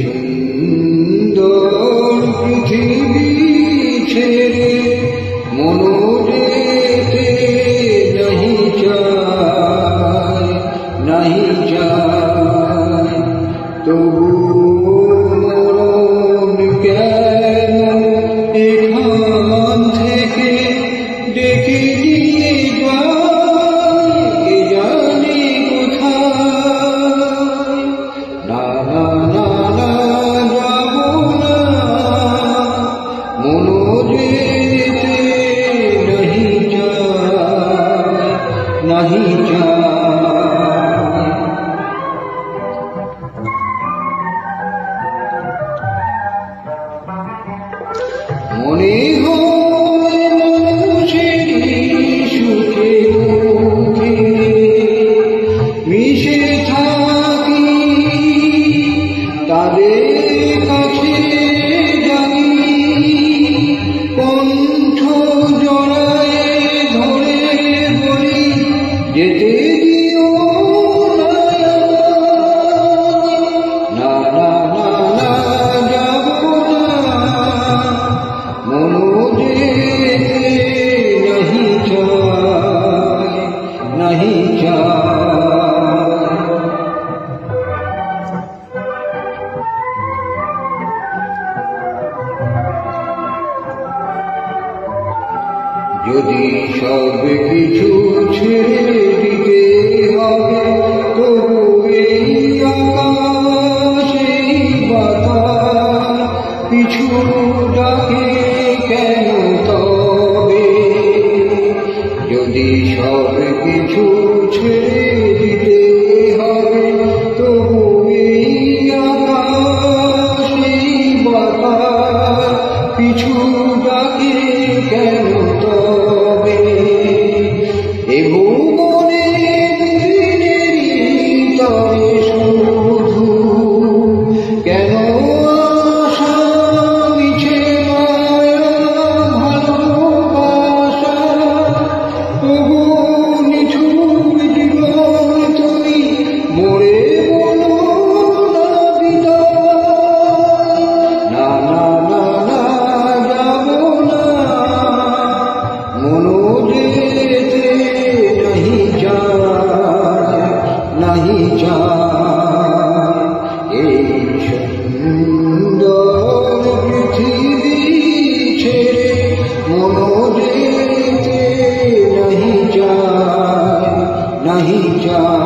সুন্দর পৃথিবী ছেড়ে মনো যেতে নাহি চায়, নাহি চায়, তবু মরণ কেন এখান থেকে ডেকে নিয়ে যায় কে জানে কোথায়। না না না না যাব না, মনো যেতে নাহি চায়, নাহি চায়। মনে হয় মানুষেরই সুখে দুঃখে মিশে থাকি, তাদের কাছে জানি কণ্ঠ জড়ায়ে ধরে বলি যেতে দিও না, না না না যাব না, মনো যেতে নাহি চায়, নাহি চায়। যদি সব কিছু ছেড়ে দিতে হবে, তবু এই আকাশ এই বাতাস পিছু ডাকে কেন তবে? যদি সব কিছু ছেড়ে দিতে হবে, তবু এই আকাশ এই বাতাস পিছু ডাকে কেন তবে? এ ভুবনে দিনেরই তরে শুধু কেন আশা মিছে মায়া ভালোবাসা, তবু নিঝুম জীবন তুমি মোরে বলো না বিদায়। না না না না যাব না, মনো যেতে নাহি চায়, নাহি চায়। এই সুন্দর পৃথিবী ছেড়ে মনো যেতে নাহি চায়, নাহি চায়।